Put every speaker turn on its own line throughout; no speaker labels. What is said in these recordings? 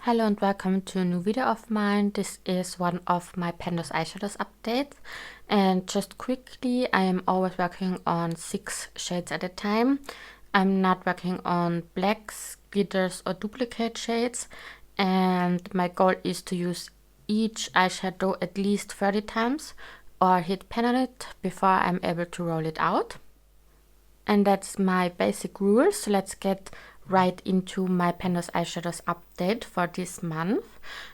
Hello and welcome to a new video of mine. This is one of my Panthoseeyeshadows eyeshadows updates. And just quickly, I am always working on 6 shades at a time. I'm not working on blacks, glitters or duplicate shades. And my goal is to use each eyeshadow at least 30 times or hit pan on it before I'm able to roll it out. And that's my basic rules. So let's get right into my Panthoseeyeshadows eyeshadows update for this month.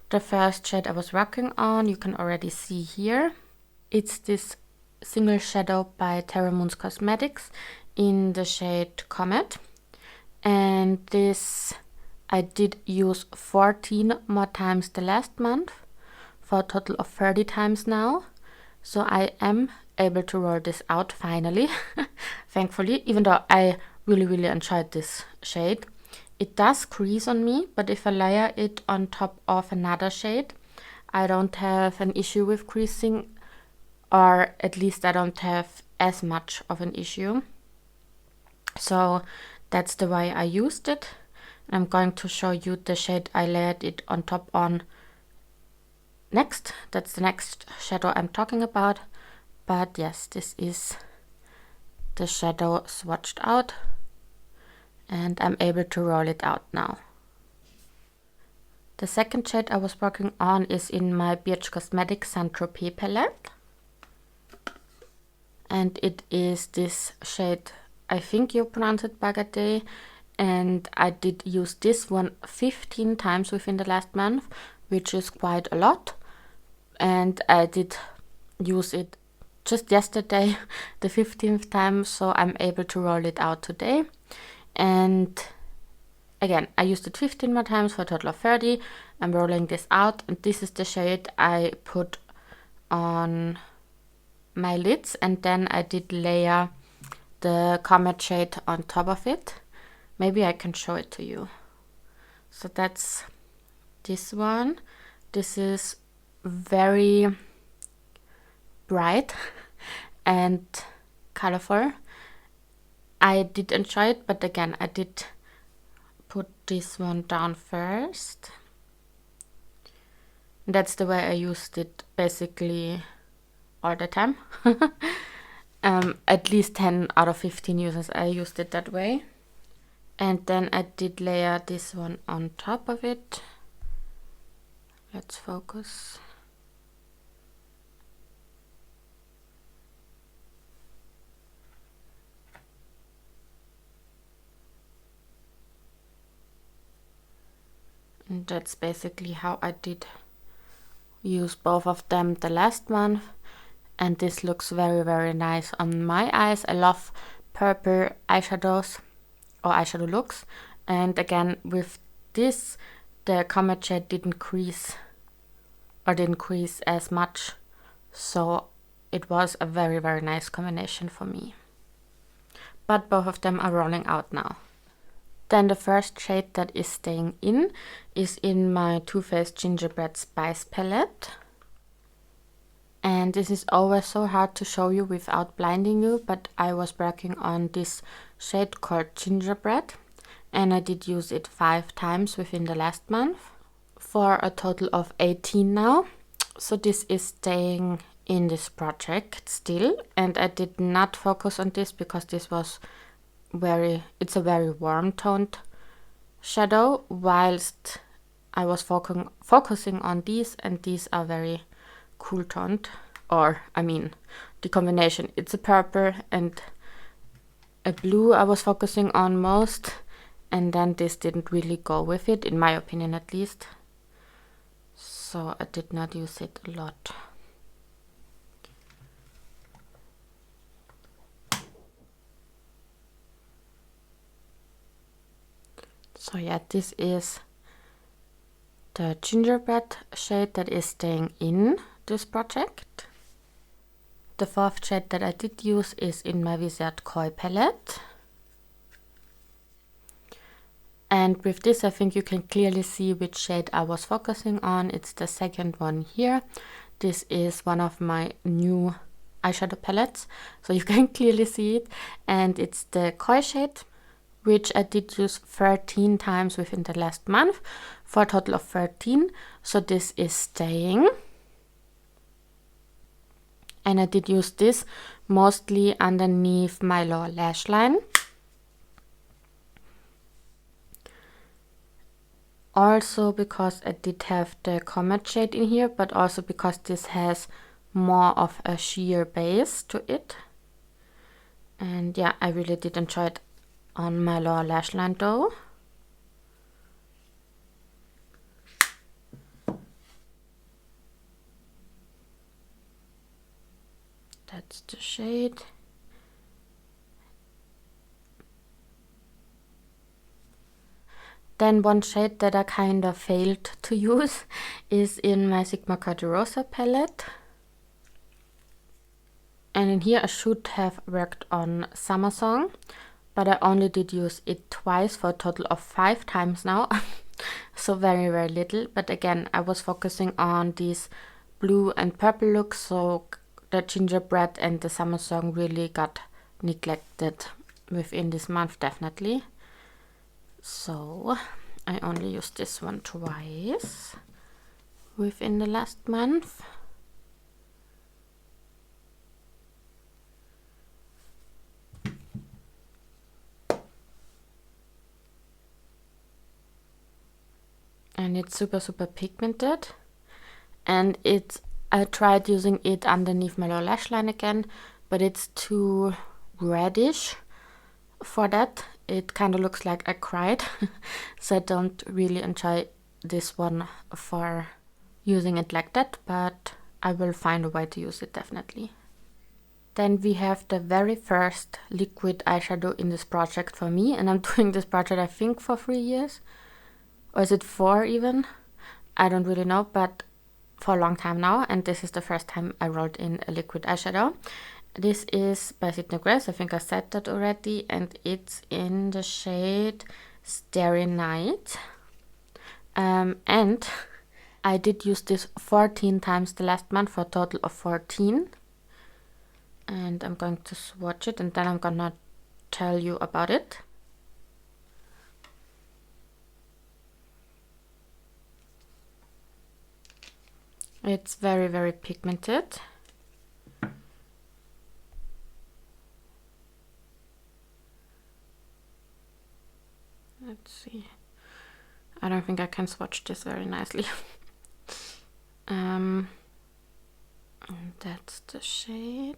The first shade I was working on, you can already see here. It's this single shadow by Terra Moon's Cosmetics in the shade Comet. And this I did use 14 more times the last month for a total of 30 times now. So I am able to roll this out finally, thankfully, even though I really enjoyed this shade. It does crease on me, but if I layer it on top of another shade, I don't have an issue with creasing, or at least I don't have as much of an issue. So that's the way I used it. I'm going to show you the shade I layered it on top on next. That's the next shadow I'm talking about. But yes, this is the shadow swatched out and I'm able to roll it out now. The second shade I was working on is in my BH Cosmetics Saint-Tropez palette. And it is this shade, I think you pronounce it Bagatelle. And I did use this one 15 times within the last month, which is quite a lot. And I did use it just yesterday, the 15th time, so I'm able to roll it out today. And again, I used it 15 more times for a total of 30. I'm rolling this out, and this is the shade I put on my lids, and then I did layer the Comet shade on top of it. Maybe I can show it to you. So that's this one. This is very bright and colorful. I did enjoy it, but again, I did put this one down first. That's the way I used it basically all the time. At least 10 out of 15 uses I used it that way. And then I did layer this one on top of it. Let's focus. And that's basically how I did use both of them the last month. And this looks very nice on my eyes. I love purple eyeshadows or eyeshadow looks. And again, with this, the Comet shade didn't crease as much. So it was a very nice combination for me. But both of them are rolling out now. Then the first shade that is staying in is in my Too Faced Gingerbread Spice palette. And this is always so hard to show you without blinding you, but I was working on this shade called Gingerbread, and I did use it 5 times within the last month for a total of 18 now. So this is staying in this project still, and I did not focus on this because this was it's a very warm toned shadow, whilst I was focusing on these, and these are very cool toned, or I mean the combination, it's a purple and a blue I was focusing on most, and then this didn't really go with it, in my opinion at least, so I did not use it a lot. So yeah, this is the Gingerbread shade that is staying in this project. The fourth shade that I did use is in my Wizard Koi palette. And with this, I think you can clearly see which shade I was focusing on. It's the second one here. This is one of my new eyeshadow palettes, so you can clearly see it. And it's the Koi shade, which I did use 13 times within the last month for a total of 13. So this is staying. And I did use this mostly underneath my lower lash line. Also because I did have the Comet shade in here, but also because this has more of a sheer base to it. And yeah, I really did enjoy it on my lower lash line though. That's the shade. Then one shade that I kind of failed to use is in my Sigma Curdy Rosa palette. And in here I should have worked on Summer Song, but I only did use it twice for a total of 5 times now. So very, very little. But again, I was focusing on these blue and purple looks, so the gingerbread and the Summer Song really got neglected within this month, definitely. So I only used this one twice within the last month. And it's super, super pigmented. And I tried using it underneath my lower lash line again, but it's too reddish for that. It kind of looks like I cried. So I don't really enjoy this one for using it like that, but I will find a way to use it definitely. Then we have the very first liquid eyeshadow in this project for me, and I'm doing this project I think for 3 years, or is it 4 even? I don't really know, but for a long time now, and this is the first time I rolled in a liquid eyeshadow. This is by Sydney Grace, I think I said that already, and it's in the shade Starry Night. And I did use this 14 times the last month for a total of 14. And I'm going to swatch it and then I'm gonna tell you about it. It's very, very pigmented. Let's see. I don't think I can swatch this very nicely. And that's the shade.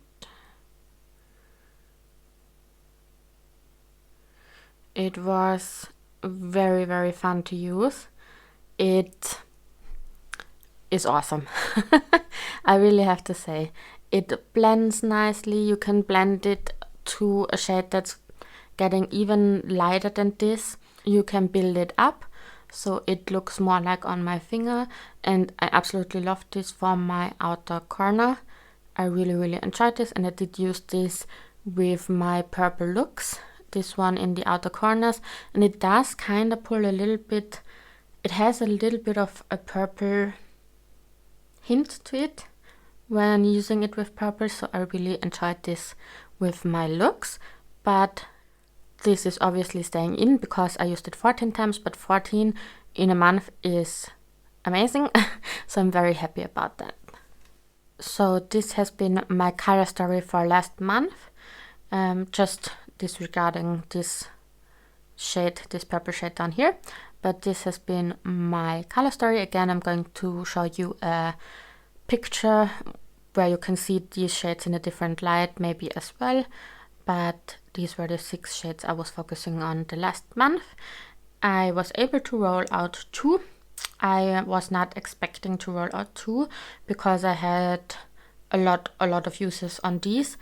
It was very, very fun to use. It is awesome. I really have to say. It blends nicely. You can blend it to a shade that's getting even lighter than this. You can build it up so it looks more like on my finger, and I absolutely love this for my outer corner. I really, really enjoyed this, and I did use this with my purple looks, this one in the outer corners, and it does kind of pull a little bit, it has a little bit of a purple hint to it when using it with purple, so I really enjoyed this with my looks. But this is obviously staying in because I used it 14 times, but 14 in a month is amazing. So I'm very happy about that. So this has been my color story for last month. Just disregarding this shade, this purple shade down here. But this has been my color story. Again, I'm going to show you a picture where you can see these shades in a different light maybe as well. But these were the 6 shades I was focusing on the last month. I was able to roll out 2. I was not expecting to roll out 2 because I had a lot of uses on these.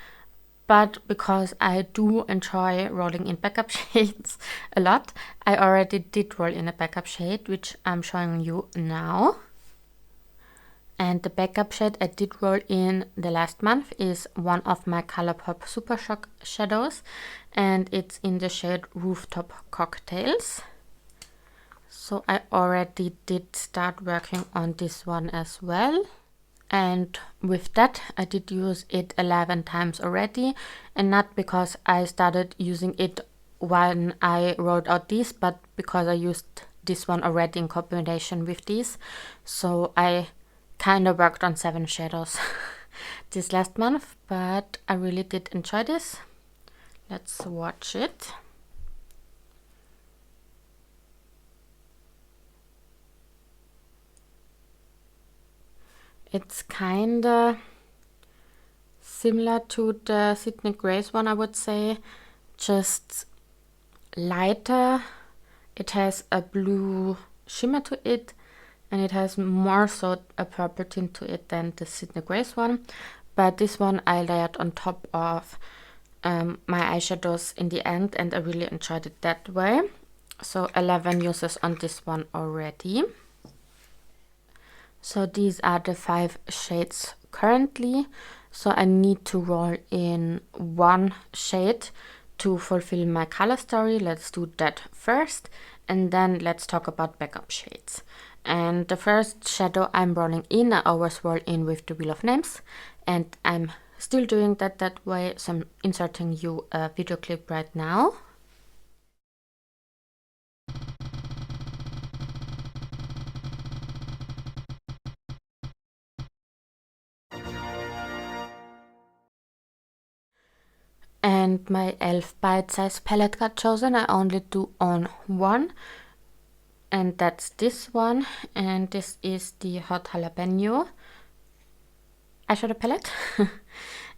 But because I do enjoy rolling in backup shades a lot, I already did roll in a backup shade, which I'm showing you now. And the backup shade I did roll in the last month is one of my Colourpop Super Shock shadows, and it's in the shade Rooftop Cocktails. So I already did start working on this one as well. And with that, I did use it 11 times already, and not because I started using it when I rolled out these, but because I used this one already in combination with these. So I kind of worked on 7 shadows this last month, but I really did enjoy this. Let's watch it. It's kind of similar to the Sydney Grace one, I would say, just lighter. It has a blue shimmer to it, and it has more so a purple tint to it than the Sydney Grace one. But this one I layered on top of my eyeshadows in the end, and I really enjoyed it that way. So 11 uses on this one already. So these are the 5 shades currently. So I need to roll in 1 shade to fulfill my color story. Let's do that first, and then let's talk about backup shades. And the first shadow I'm rolling in, I always roll in with the Wheel of Names, and I'm still doing that way, so I'm inserting you a video clip right now. And my e.l.f. bite-size palette got chosen. I only do on 1, and that's this one, and this is the Hot Jalapeno eyeshadow palette.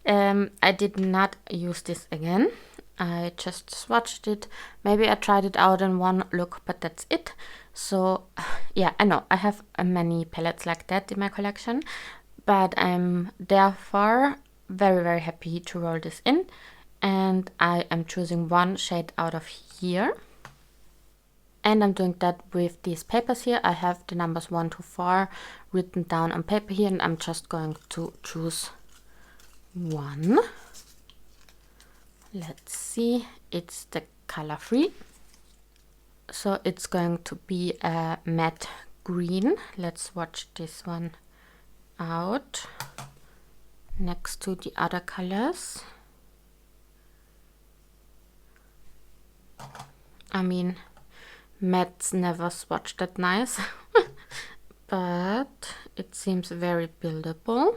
I did not use this again. I just swatched it. Maybe I tried it out in one look, but that's it. So yeah, I know I have many palettes like that in my collection, but I'm therefore very happy to roll this in, and I am choosing 1 shade out of here. And I'm doing that with these papers here. I have the numbers 1 to 4 written down on paper here, and I'm just going to choose 1. Let's see, it's the color free. So it's going to be a matte green. Let's watch this one out next to the other colors. I mean, mattes never swatch that nice, but it seems very buildable.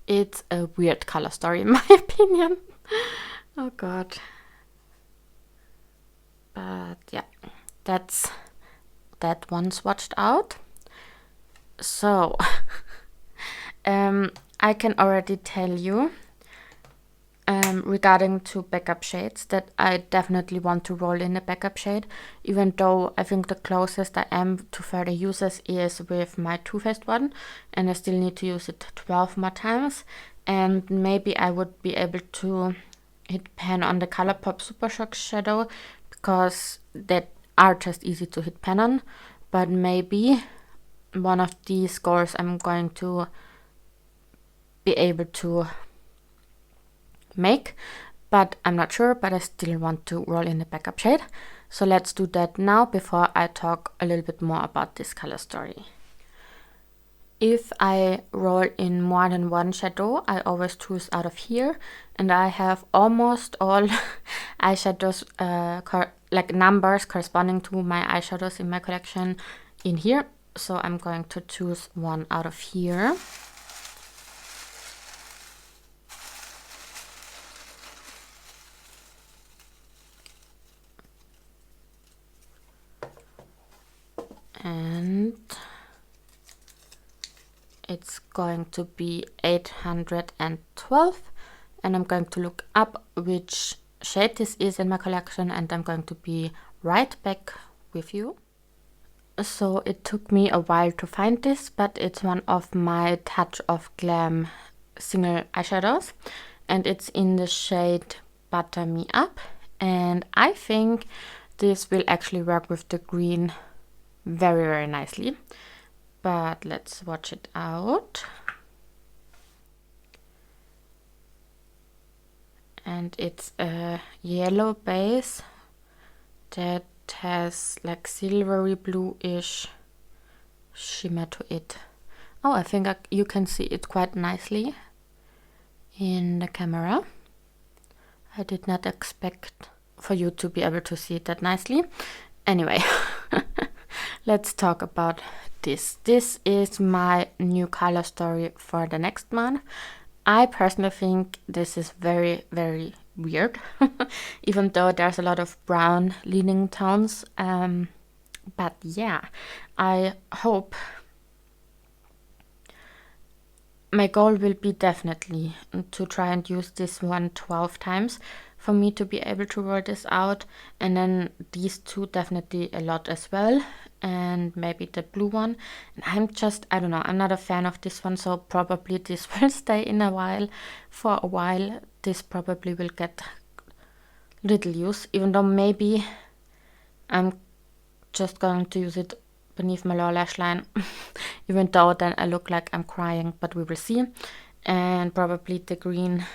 It's a weird color story in my opinion. Oh god. But yeah, that's that one swatched out. So I can already tell you regarding to backup shades that I definitely want to roll in a backup shade, even though I think the closest I am to further uses is with my Too Faced one, and I still need to use it 12 more times, and maybe I would be able to hit pan on the Colourpop Super Shock shadow, because that are just easy to hit pan on, but maybe one of these goals I'm going to be able to make, but I'm not sure, but I still want to roll in the backup shade. So let's do that now before I talk a little bit more about this color story. If I roll in more than 1 shadow, I always choose out of here, and I have almost all eyeshadows, like numbers corresponding to my eyeshadows in my collection in here. So I'm going to choose 1 out of here. And it's going to be 812, and I'm going to look up which shade this is in my collection, and I'm going to be right back with you. So it took me a while to find this, but it's one of my Touch of Glam single eyeshadows, and it's in the shade Butter Me Up, and I think this will actually work with the green very nicely. But let's watch it out. And it's a yellow base that has like silvery bluish shimmer to it. Oh, I think you can see it quite nicely in the camera. I did not expect for you to be able to see it that nicely. Anyway, let's talk about this. This is my new color story for the next month. I personally think this is very, very weird, even though there's a lot of brown leaning tones. But yeah, I hope my goal will be definitely to try and use this one 12 times for me to be able to roll this out, and then these two definitely a lot as well, and maybe the blue one. And I don't know, I'm not a fan of this one, so probably this will stay in for a while. This probably will get little use, even though maybe I'm just going to use it beneath my lower lash line, even though then I look like I'm crying, but we will see. And probably the green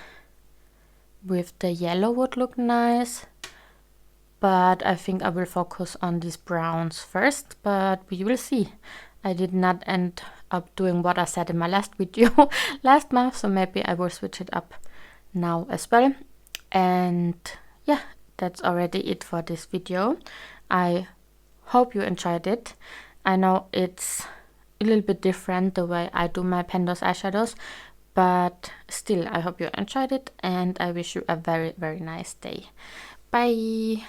with the yellow would look nice, but I think I will focus on these browns first, but we will see. I did not end up doing what I said in my last video last month, so maybe I will switch it up now as well. And yeah, that's already it for this video. I hope you enjoyed it. I know it's a little bit different the way I do my Penthose eyeshadows, but still I hope you enjoyed it, and I wish you a very, very nice day. Bye!